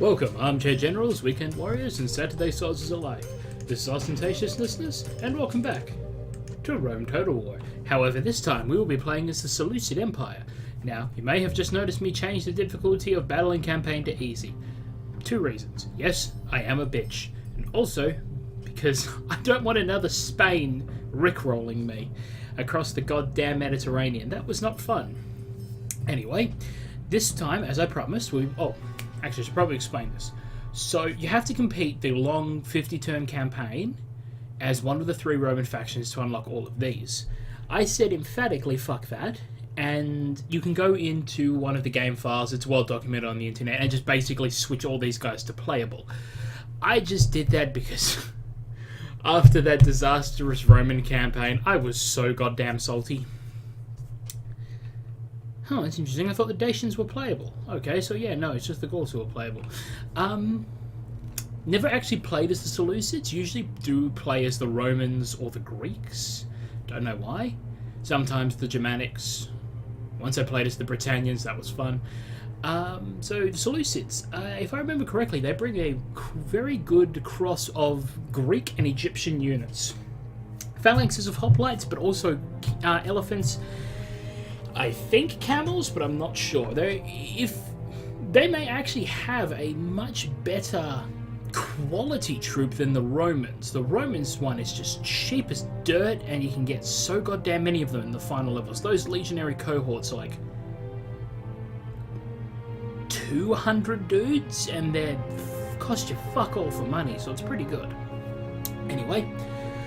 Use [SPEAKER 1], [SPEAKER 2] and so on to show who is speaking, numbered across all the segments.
[SPEAKER 1] Welcome, Armchair Generals, Weekend Warriors, and Saturday Soldiers alike. This is ostentatious listeners, and welcome back to Rome Total War. However, this time we will be playing as the Seleucid Empire. Now, you may have just noticed me change the difficulty of battle and campaign to easy. Two reasons. Yes, I am a bitch, and also because I don't want another Spain rickrolling me across the goddamn Mediterranean. That was not fun. Anyway, this time, as I promised, actually, I should probably explain this. So, you have to complete the long 50-turn campaign as one of the 3 Roman factions to unlock all of these. I said emphatically, fuck that, and you can go into one of the game files, it's well documented on the internet, and just basically switch all these guys to playable. I just did that because after that disastrous Roman campaign, I was so goddamn salty. Oh, that's interesting. I thought the Dacians were playable. Okay, so yeah, no, it's just the Gauls who are playable. Never actually played as the Seleucids. Usually do play as the Romans or the Greeks. Don't know why. Sometimes the Germanics. Once I played as the Britannians, that was fun. So the Seleucids, if I remember correctly, they bring a very good cross of Greek and Egyptian units. Phalanxes of hoplites, but also elephants. I think camels, but I'm not sure. They may actually have a much better quality troop than the Romans. The Romans one is just cheap as dirt, and you can get so goddamn many of them in the final levels. Those legionary cohorts are like 200 dudes, and they cost you fuck all for money, so it's pretty good. Anyway,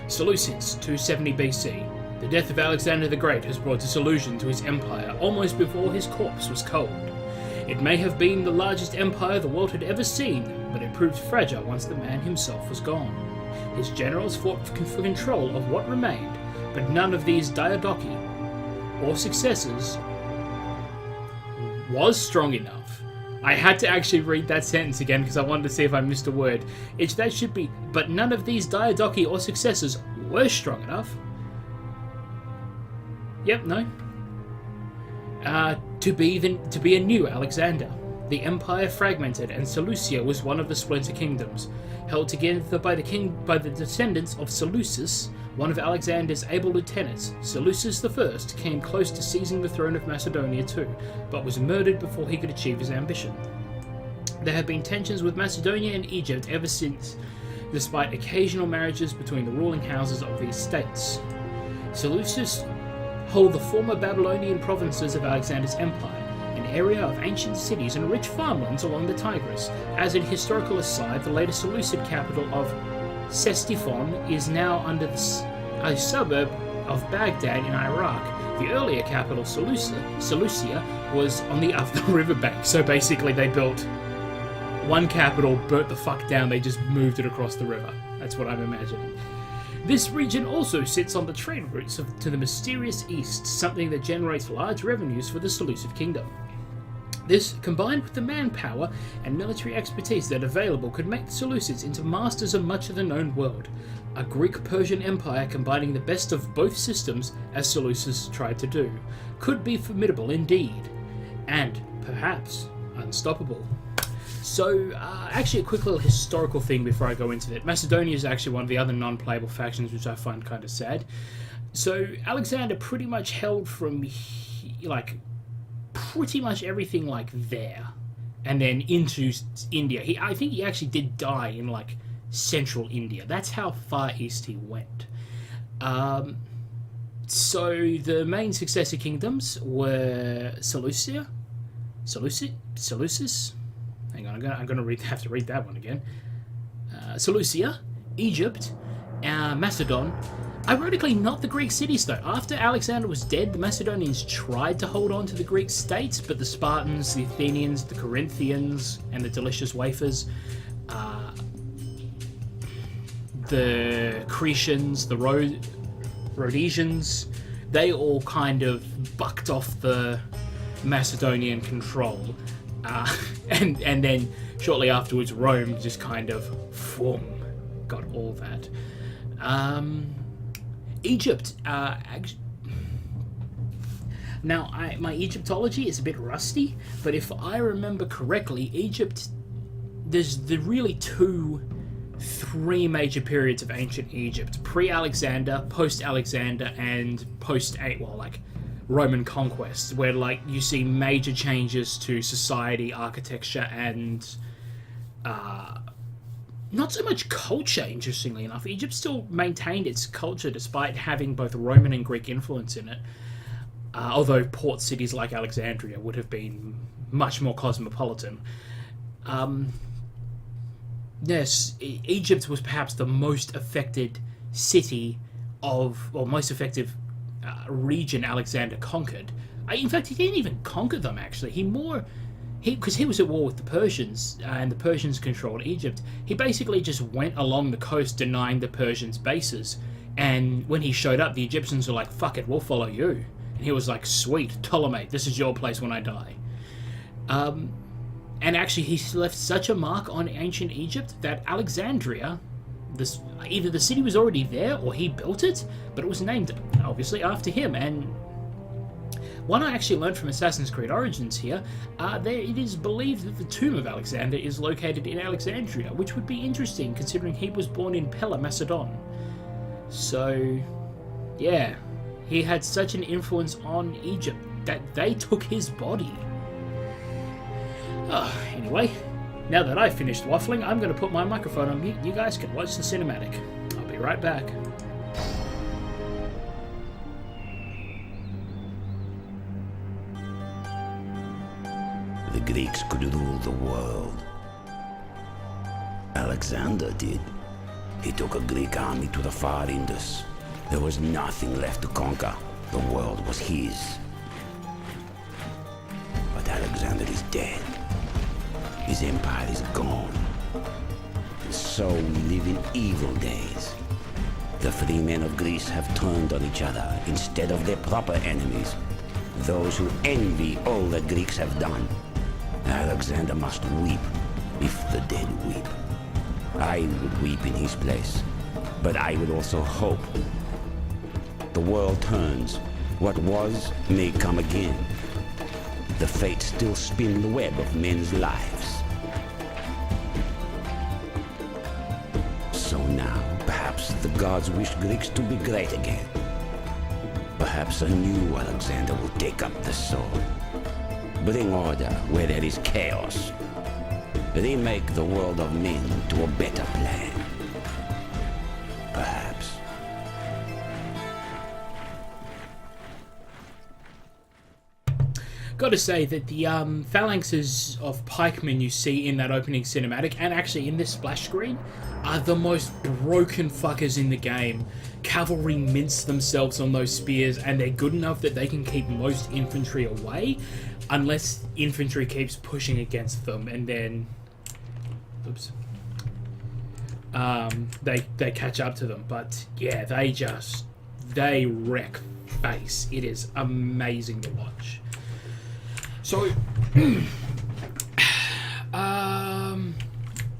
[SPEAKER 1] Seleucids, 270 BC. The death of Alexander the Great has brought disillusion to his empire almost before his corpse was cold. It may have been the largest empire the world had ever seen, but it proved fragile once the man himself was gone. His generals fought for control of what remained, but none of these diadochi or successors was strong enough. I had to actually read that sentence again because I wanted to see if I missed a word. That should be, but none of these diadochi or successors were strong enough. Yep, no. To be a new Alexander. The empire fragmented, and Seleucia was one of the splinter kingdoms, held together by the descendants of Seleucus, one of Alexander's able lieutenants. Seleucus I came close to seizing the throne of Macedonia too, but was murdered before he could achieve his ambition. There have been tensions with Macedonia and Egypt ever since, despite occasional marriages between the ruling houses of these states. Seleucus hold the former Babylonian provinces of Alexander's empire, an area of ancient cities and rich farmlands along the Tigris. As an historical aside, the later Seleucid capital of Ctesiphon is now under a suburb of Baghdad in Iraq. The earlier capital, Seleucia, was on the other riverbank. So basically they built one capital, burnt the fuck down, they just moved it across the river. That's what I'm imagining. This region also sits on the trade routes to the mysterious east, something that generates large revenues for the Seleucid kingdom. This, combined with the manpower and military expertise that are available, could make the Seleucids into masters of much of the known world. A Greek-Persian empire combining the best of both systems, as Seleucus tried to do, could be formidable indeed, and perhaps unstoppable. So, actually a quick little historical thing before I go into it. Macedonia is actually one of the other non-playable factions, which I find kind of sad. So, Alexander pretty much held from, pretty much everything, there. And then into India. I think he actually did die in, central India. That's how far east he went. So, the main successor kingdoms were Seleucus? Hang on, I'm going to have to read that one again. Seleucia, Egypt, Macedon. Ironically, not the Greek cities, though. After Alexander was dead, the Macedonians tried to hold on to the Greek states, but the Spartans, the Athenians, the Corinthians, and the delicious wafers, the Cretians, the Rhodesians, they all kind of bucked off the Macedonian control. And then shortly afterwards, Rome just kind of got all that. Egypt, now my Egyptology is a bit rusty, but if I remember correctly, Egypt there's the really three major periods of ancient Egypt: pre-Alexander, post-Alexander, and Roman conquest, where like you see major changes to society, architecture, and not so much culture. Interestingly enough, Egypt still maintained its culture despite having both Roman and Greek influence in it. Although port cities like Alexandria would have been much more cosmopolitan. Yes, Egypt was perhaps the most affected city most effective region Alexander conquered. In fact, he didn't even conquer them, actually. Because he was at war with the Persians, and the Persians controlled Egypt. He basically just went along the coast denying the Persians bases. And when he showed up, the Egyptians were like, fuck it, we'll follow you. And he was like, sweet, Ptolemy, this is your place when I die. And actually, he left such a mark on ancient Egypt that Alexandria, either the city was already there or he built it, but it was named, obviously, after him. And one I actually learned from Assassin's Creed Origins here, it is believed that the tomb of Alexander is located in Alexandria, which would be interesting considering he was born in Pella, Macedon. So, yeah, he had such an influence on Egypt that they took his body. Anyway, now that I've finished waffling, I'm going to put my microphone on mute. You guys can watch the cinematic. I'll be right back.
[SPEAKER 2] The Greeks could rule the world. Alexander did. He took a Greek army to the far Indus. There was nothing left to conquer. The world was his. But Alexander is dead. His empire is gone. So we live in evil days. The free men of Greece have turned on each other instead of their proper enemies, those who envy all the Greeks have done. Alexander must weep if the dead weep. I would weep in his place, but I would also hope. The world turns. What was may come again. The fates still spin the web of men's lives. So now, perhaps the gods wish Greeks to be great again. Perhaps a new Alexander will take up the sword. Bring order where there is chaos. Remake the world of men to a better plan. Perhaps.
[SPEAKER 1] Gotta say that the phalanxes of pikemen you see in that opening cinematic, and actually in this splash screen, are the most broken fuckers in the game. Cavalry mince themselves on those spears, and they're good enough that they can keep most infantry away, unless infantry keeps pushing against them, and then... Oops. They catch up to them. But yeah, they wreck face. It is amazing to watch. So,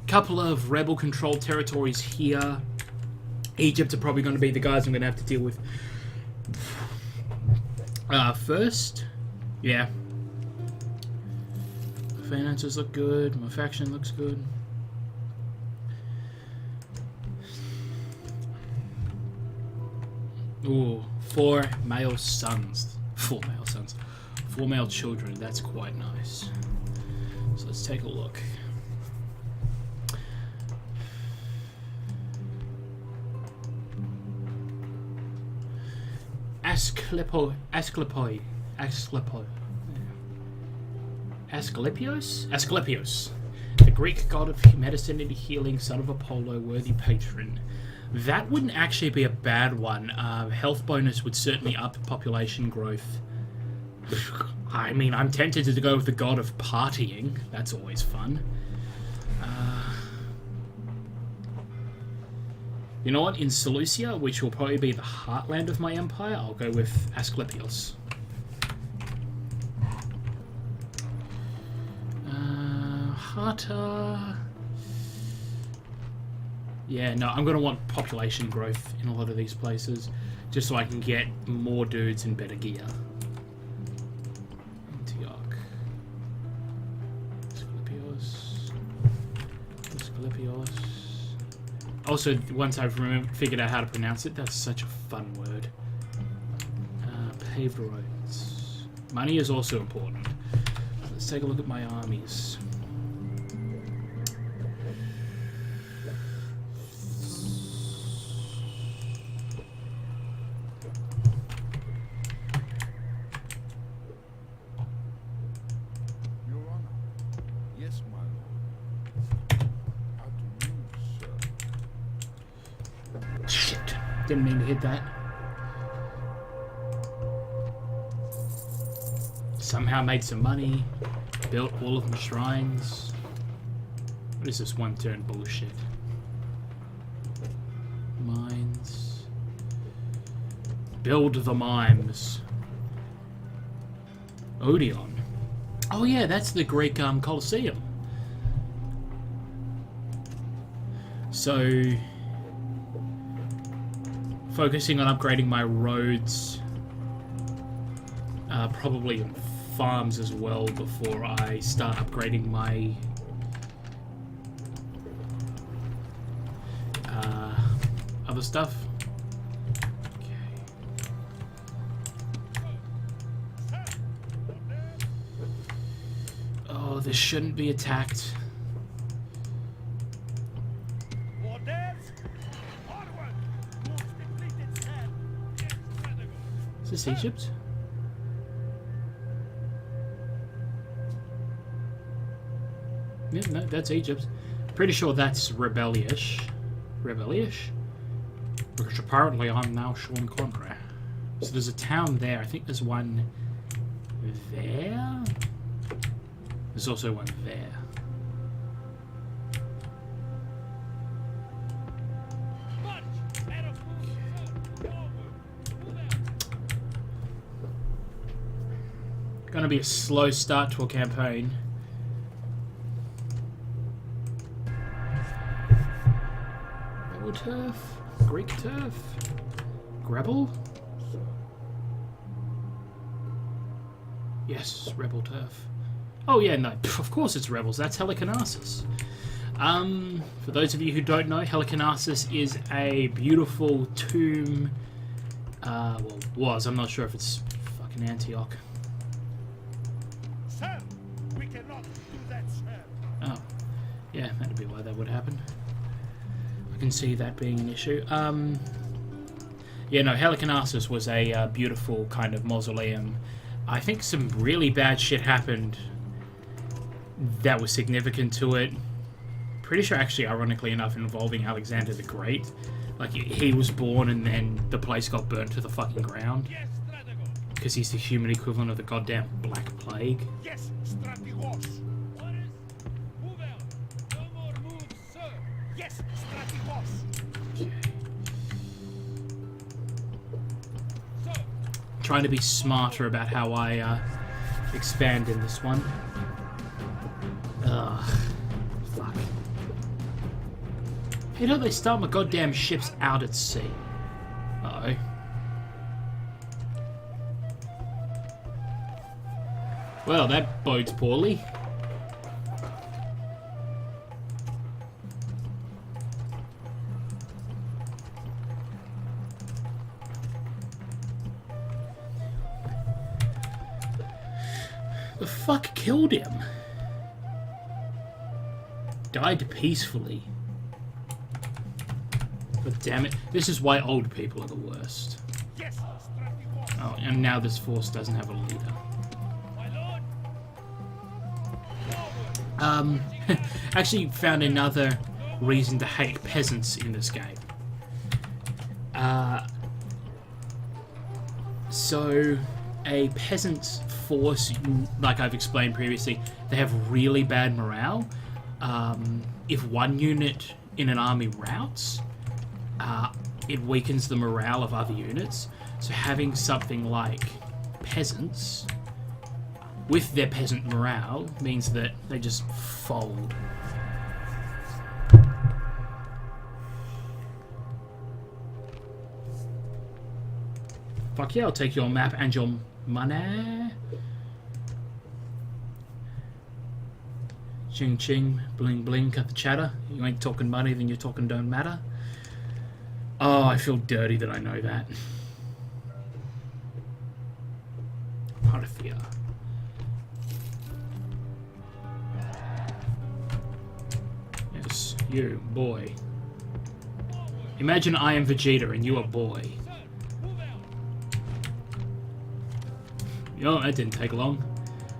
[SPEAKER 1] couple of rebel-controlled territories here. Egypt are probably going to be the guys I'm going to have to deal with first. Yeah. Finances look good. My faction looks good. Ooh, 4 male sons. 4 male sons. 4 male children. That's quite nice. So let's take a look. Asclepios, the Greek god of medicine and healing, son of Apollo, worthy patron. That wouldn't actually be a bad one. Health bonus would certainly up population growth. I mean, I'm tempted to go with the god of partying. That's always fun. You know what? In Seleucia, which will probably be the heartland of my empire, I'll go with Asclepios. Hata... Yeah, no, I'm going to want population growth in a lot of these places, just so I can get more dudes and better gear. Antioch. Asclepios. Also, once I've figured out how to pronounce it, that's such a fun word. Paved roads. Money is also important. Let's take a look at my armies.
[SPEAKER 3] Your Honor. Yes, my lord. How do you, sir?
[SPEAKER 1] Shit. Didn't mean to hit that. Somehow made some money. Built all of the shrines. What is this one turn bullshit? Mines. Build the mimes. Odeon. Oh yeah, that's the Greek Colosseum. So, focusing on upgrading my roads, probably farms as well before I start upgrading my other stuff. Oh, this shouldn't be attacked. Is this Egypt? Yeah, no, that's Egypt. Pretty sure that's rebellious. Rebellious? Because apparently I'm now Sean Connery. So there's a town there. I think there's one there. There's also one there. Gonna be a slow start to a campaign. Rebel turf? Greek turf? Rebel? Yes, rebel turf. Oh yeah, no, of course it's rebels. That's Helicarnassus. For those of you who don't know, Helicarnassus is a beautiful tomb. Well, was. I'm not sure if it's fucking Antioch.
[SPEAKER 3] Sir, we cannot do that, sir.
[SPEAKER 1] Oh, yeah, that'd be why that would happen. I can see that being an issue. Yeah, no, Helicarnassus was a beautiful kind of mausoleum. I think some really bad shit happened that was significant to it. Pretty sure, actually, ironically enough, involving Alexander the Great. Like, he was born and then the place got burnt to the fucking ground.
[SPEAKER 3] Yes, Strategos.
[SPEAKER 1] Because he's the human equivalent of the goddamn Black Plague.
[SPEAKER 3] Yes, Strategos.
[SPEAKER 4] What is? Move out. No more moves, sir.
[SPEAKER 3] Yes, Strategos.
[SPEAKER 4] Sir.
[SPEAKER 1] Trying to be smarter about how I expand in this one. Ugh. Fuck. Hey, don't they start my goddamn ships out at sea? Uh-oh. Well, that bodes poorly. The fuck killed him? Died peacefully. But damn it, this is why old people are the worst.
[SPEAKER 3] Yes, Strategos.
[SPEAKER 1] Oh, and now this force doesn't have a leader.
[SPEAKER 4] My lord.
[SPEAKER 1] Actually found another reason to hate peasants in this game. So, a peasant's force, like I've explained previously, they have really bad morale. If one unit in an army routs, it weakens the morale of other units. So having something like peasants with their peasant morale means that they just fold. Fuck yeah, I'll take your map and your money. Ching ching, bling bling, cut the chatter. You ain't talking money, then you're talking don't matter. Oh, I feel dirty that I know that. Parthia. Yes, you, boy. Imagine I am Vegeta and you are boy. Oh, that didn't take long.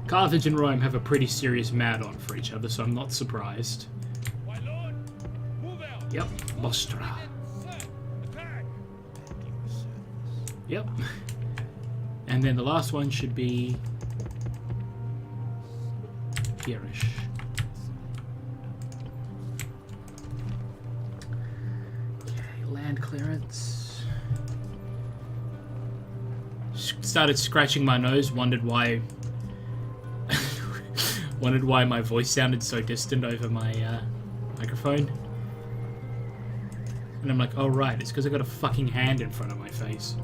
[SPEAKER 1] Carthage and Rome have a pretty serious mad-on for each other, so I'm not surprised.
[SPEAKER 3] My lord, move out.
[SPEAKER 1] Yep, Bostra.
[SPEAKER 3] Attack.
[SPEAKER 1] Yep. And then the last one should be... Girish. Okay, land clearance. Started scratching my nose, wondered why my voice sounded so distant over my microphone. And I'm like, oh right, it's because I got a fucking hand in front of my face.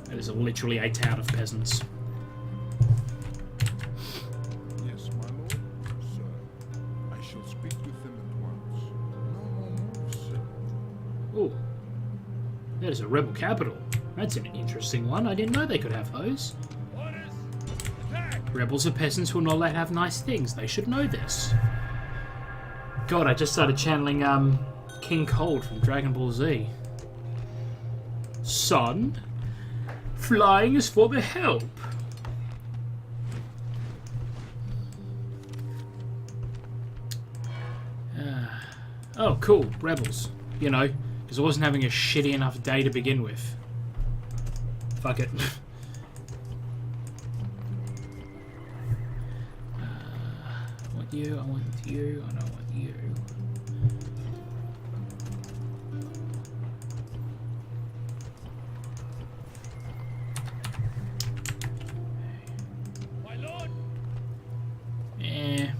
[SPEAKER 1] That is literally a town of peasants.
[SPEAKER 5] Yes, my lord. Sir, I shall speak with them at once. No more moves, sir.
[SPEAKER 1] Oh, that is a rebel capital. That's an interesting one. I didn't know they could have those.
[SPEAKER 3] Orders. Attack.
[SPEAKER 1] Rebels are peasants who are not allowed to have nice things. They should know this. God, I just started channeling King Cold from Dragon Ball Z. Son, flying is for the help. Oh, cool. Rebels. You know, because I wasn't having a shitty enough day to begin with. Fuck it. I want you, I want you, I don't want you.
[SPEAKER 3] My lord,
[SPEAKER 1] I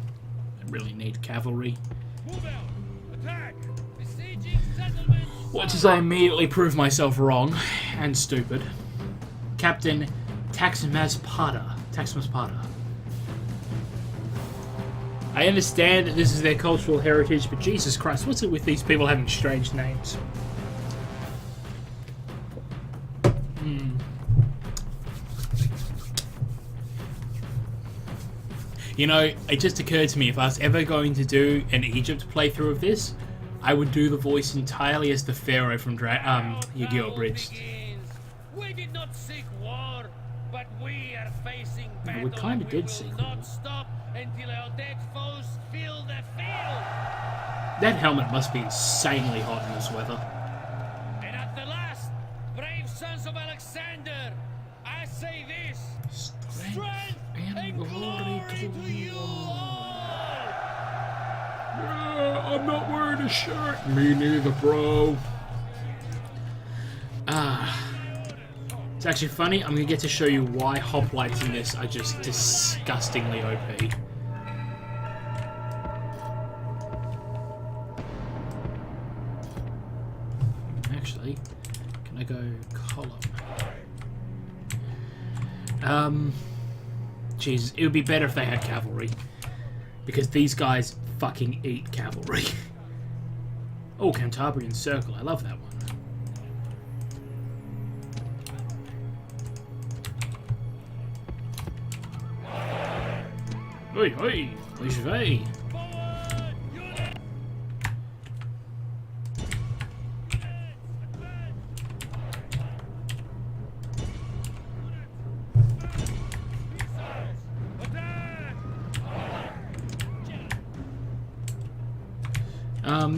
[SPEAKER 1] really need cavalry.
[SPEAKER 3] move out. Attack.
[SPEAKER 4] Besieging settlements.
[SPEAKER 1] Watch as I immediately prove myself wrong and stupid. Captain Taxmaspada. I understand that this is their cultural heritage, but Jesus Christ, what's it with these people having strange names? You know, it just occurred to me, if I was ever going to do an Egypt playthrough of this, I would do the voice entirely as the Pharaoh from Yu-Gi-Oh! Abridged.
[SPEAKER 4] We did not seek war, but we are facing battle.
[SPEAKER 1] we kinda
[SPEAKER 4] and
[SPEAKER 1] did
[SPEAKER 4] will
[SPEAKER 1] seek
[SPEAKER 4] not
[SPEAKER 1] war.
[SPEAKER 4] stop until our dead foes fill the field.
[SPEAKER 1] That helmet must be insanely hot in this weather.
[SPEAKER 4] And at the last, brave sons of Alexander, I say this: strength and glory to you all.
[SPEAKER 1] I'm not wearing a shirt. Me neither, bro. It's actually funny. I'm gonna get to show you why hoplites in this are just disgustingly OP. Actually, can I go column? Jesus, it would be better if they had cavalry, because these guys fucking eat cavalry. Oh, Cantabrian Circle. I love that one. Oi, oi, oi, je vais.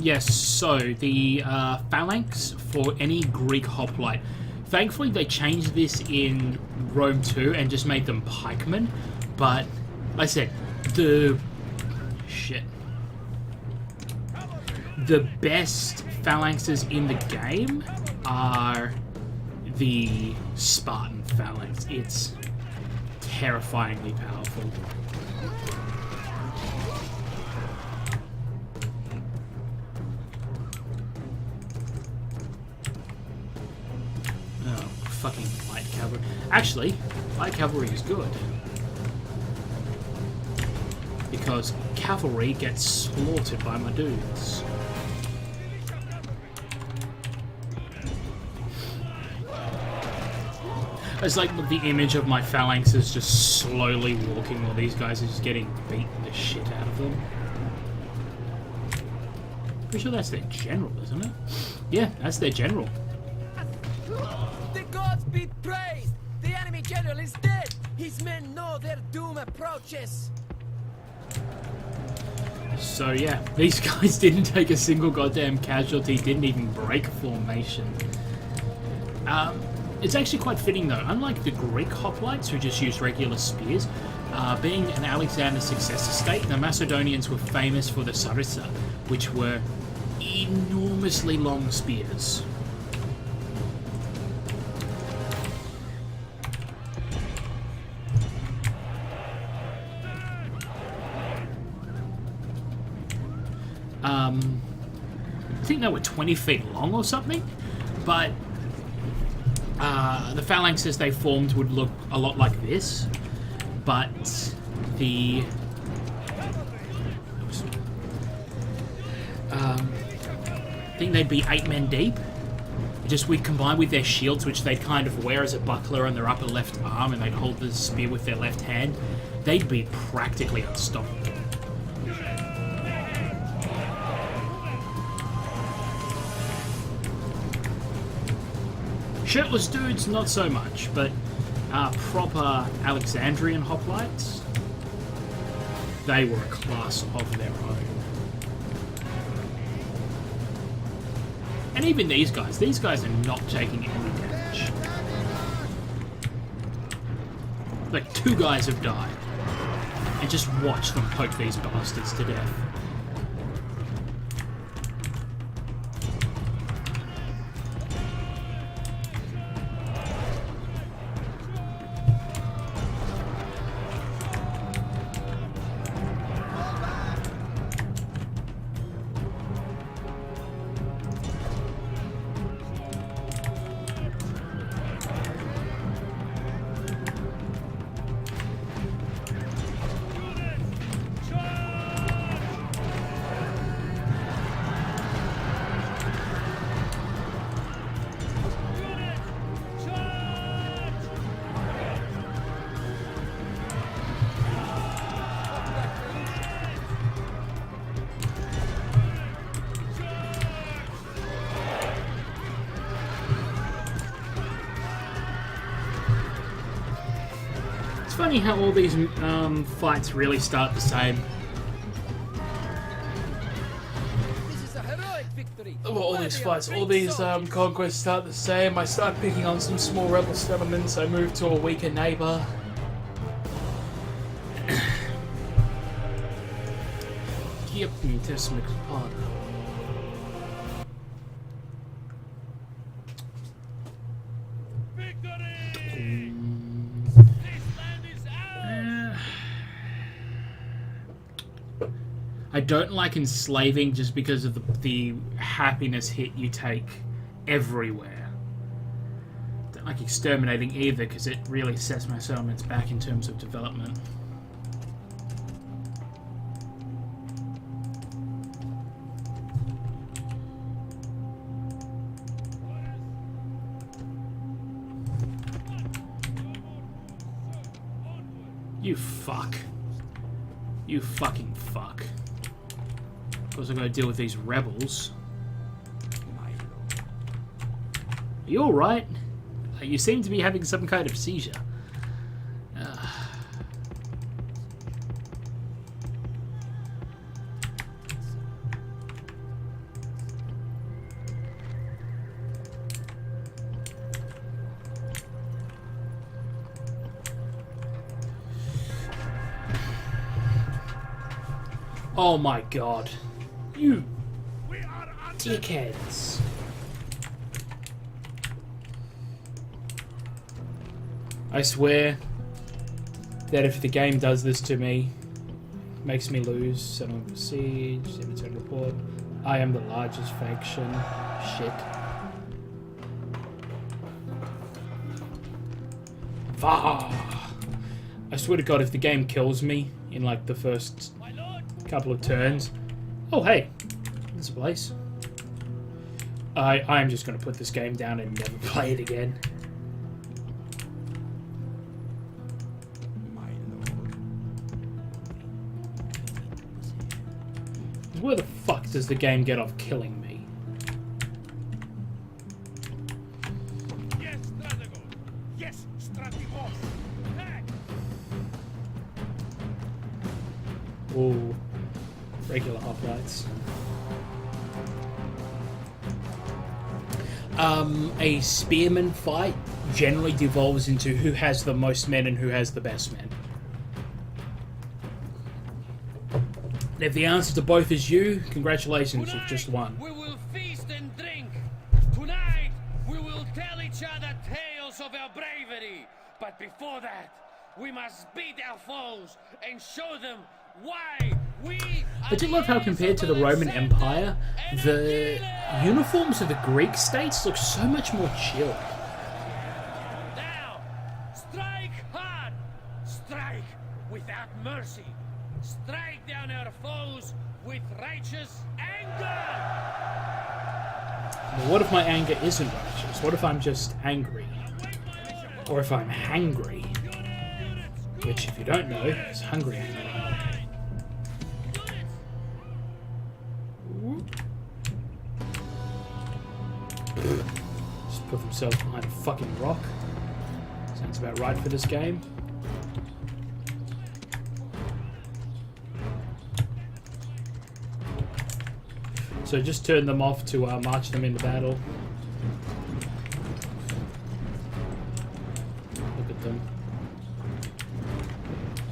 [SPEAKER 1] Yes, so the phalanx for any Greek hoplite. Thankfully, they changed this in Rome 2 and just made them pikemen. But, like I said, the best phalanxes in the game are the Spartan phalanx. It's terrifyingly powerful. Oh, fucking light cavalry. Actually, light cavalry is good. because cavalry gets slaughtered by my dudes. It's like the image of my phalanxes just slowly walking while these guys are just getting beat the shit out of them. Pretty sure that's their general, isn't it? Yeah, that's their general.
[SPEAKER 6] The gods be praised! The enemy general is dead! His men know their doom approaches!
[SPEAKER 1] So yeah, these guys didn't take a single goddamn casualty, didn't even break formation. It's actually quite fitting though, unlike the Greek hoplites who just used regular spears, being an Alexander's successor state, the Macedonians were famous for the sarissa, which were enormously long spears. I think they were 20 feet long or something, but the phalanxes they formed would look a lot like this, but the I think they'd be 8 men deep. Just we combine with their shields, which they'd kind of wear as a buckler on their upper left arm, and they'd hold the spear with their left hand. They'd be practically unstoppable. Shirtless dudes, not so much, but proper Alexandrian hoplites, they were a class of their own. And even these guys are not taking any damage. Like, 2 guys have died. And just watch them poke these bastards to death. It's funny how all these fights really start the same.
[SPEAKER 6] This is a heroic victory!
[SPEAKER 1] Well, all these fights, all these conquests start the same. I start picking on some small rebel settlements, I move to a weaker neighbour. Yep, this makes part. I don't like enslaving just because of the happiness hit you take everywhere. Don't like exterminating either because it really sets my settlements back in terms of development. You fuck. You fucking fuck. Of course, I'm going to deal with these rebels. Are you alright? You seem to be having some kind of seizure. Oh my god. You dickheads. I swear that if the game does this to me, makes me lose, settlement of siege, return report, I am the largest faction. Shit. I swear to god, if the game kills me in like the first couple of turns. Oh, hey. There's a place. I'm just going to put this game down and never play it again.
[SPEAKER 2] My lord.
[SPEAKER 1] Where the fuck does the game get off killing me?
[SPEAKER 3] Yes, Strategos. Yes, Strategos. Attack!
[SPEAKER 1] Ooh. Regular hoplites. A spearman fight generally devolves into who has the most men and who has the best men. And if the answer to both is you, congratulations, you've just won.
[SPEAKER 4] We will feast and drink. Tonight, we will tell each other tales of our bravery. But before that, we must beat our foes and show them why we
[SPEAKER 1] I do love how compared to the Roman Empire, the uniforms of the Greek states look so much more chill.
[SPEAKER 4] Now, strike hard. Strike without mercy. Strike down our foes with righteous anger.
[SPEAKER 1] But what if my anger isn't righteous? What if I'm just angry? Or if I'm hangry? Which, if you don't know, is hungry anger. Just put themselves behind a fucking rock. Sounds about right for this game. So just turn them off to march them into battle. Look at them.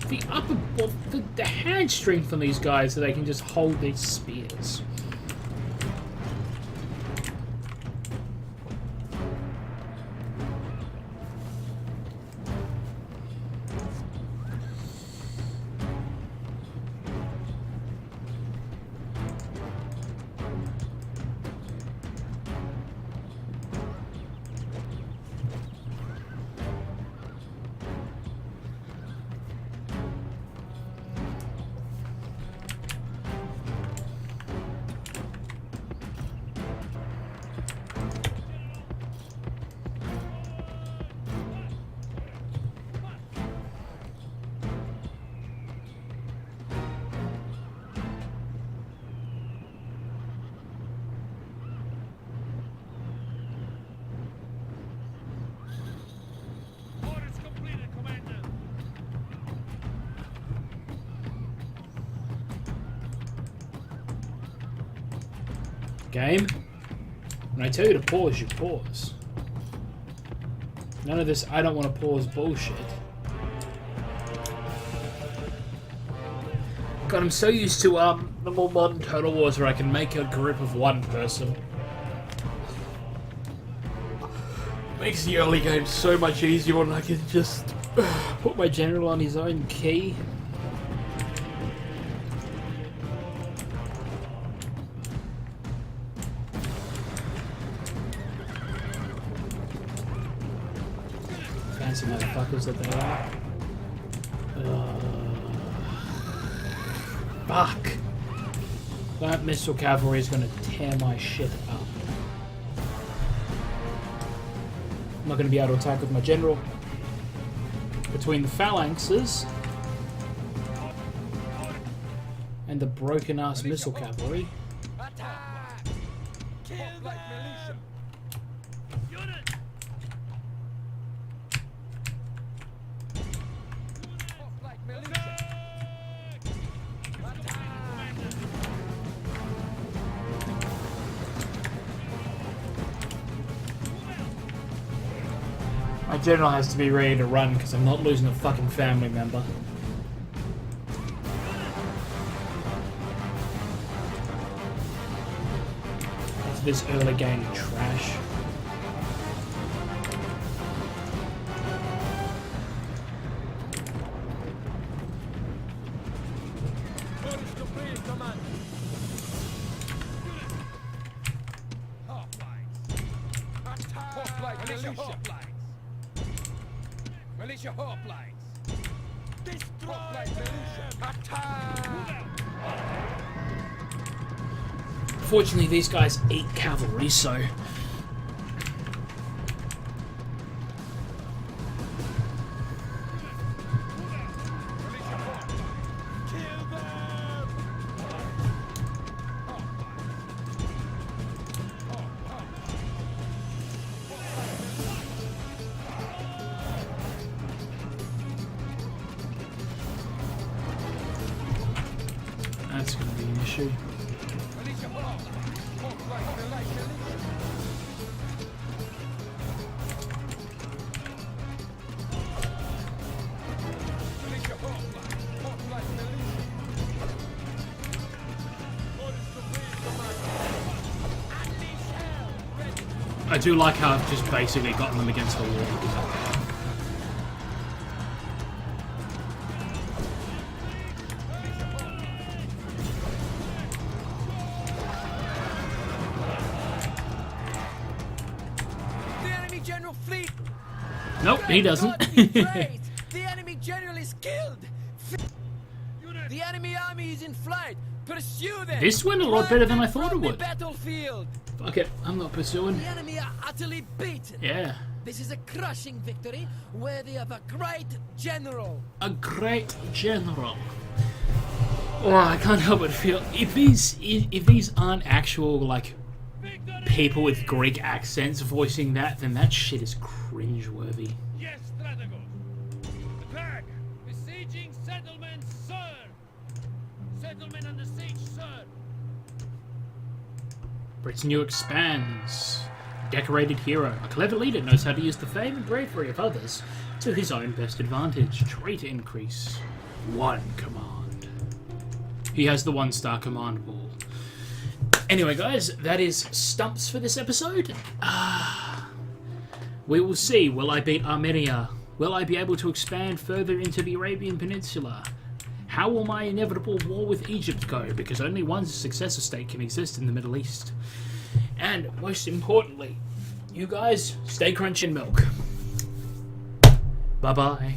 [SPEAKER 1] The upper, well, the hand strength on these guys so they can just hold these spears.
[SPEAKER 3] Orders completed, Commander.
[SPEAKER 1] Game. When I tell you to pause, you pause. None of this I don't want to pause bullshit. God, I'm so used to the more modern Total Wars where I can make a group of one person. Makes the early game so much easier when I can just put my general on his own key. Fancy motherfuckers that they are. Fuck! That missile cavalry is gonna tear my shit up. I'm not gonna be able to attack with my general. Between the phalanxes and the broken ass missile cavalry.
[SPEAKER 6] Attack! Kill them!
[SPEAKER 3] Unit!
[SPEAKER 6] Like militia! Attack!
[SPEAKER 1] My general has to be ready to run because I'm not losing a fucking family member. After this early game trash.
[SPEAKER 6] Orders completed, Commander!
[SPEAKER 3] Hoplites!
[SPEAKER 6] Attack!
[SPEAKER 3] Hoplites! Militia
[SPEAKER 6] Militia!
[SPEAKER 3] hoplites! Militia hoplites!
[SPEAKER 6] Destroy
[SPEAKER 3] Hoplite
[SPEAKER 6] them!
[SPEAKER 3] militia!
[SPEAKER 6] Attack!
[SPEAKER 1] Unfortunately, these guys eat cavalry, so... That's going to be an issue. I do like how I've just basically gotten them against the wall.
[SPEAKER 6] General fleet.
[SPEAKER 1] Nope, he doesn't.
[SPEAKER 6] The enemy general is killed. The enemy army is in flight. Pursue them.
[SPEAKER 1] This went a lot better than I thought it would.
[SPEAKER 6] Battlefield.
[SPEAKER 1] Fuck it, I'm not pursuing.
[SPEAKER 6] The enemy are utterly beaten.
[SPEAKER 1] Yeah.
[SPEAKER 6] This is a crushing victory worthy of a great general.
[SPEAKER 1] A great general. Oh, I can't help but feel if these aren't actual like people with Greek accents voicing that, then that shit is cringeworthy.
[SPEAKER 3] Yes, Strategos. Attack! Besieging settlements, sir! Settlement under siege, sir!
[SPEAKER 1] Britain expands. Decorated hero. A clever leader knows how to use the fame and bravery of others to his own best advantage. Trait increase. 1 command. He has the 1-star command ball. Anyway, guys, that is stumps for this episode. We will see. Will I beat Armenia? Will I be able to expand further into the Arabian Peninsula? How will my inevitable war with Egypt go? Because only one successor state can exist in the Middle East. And most importantly, you guys stay crunching milk. Bye-bye.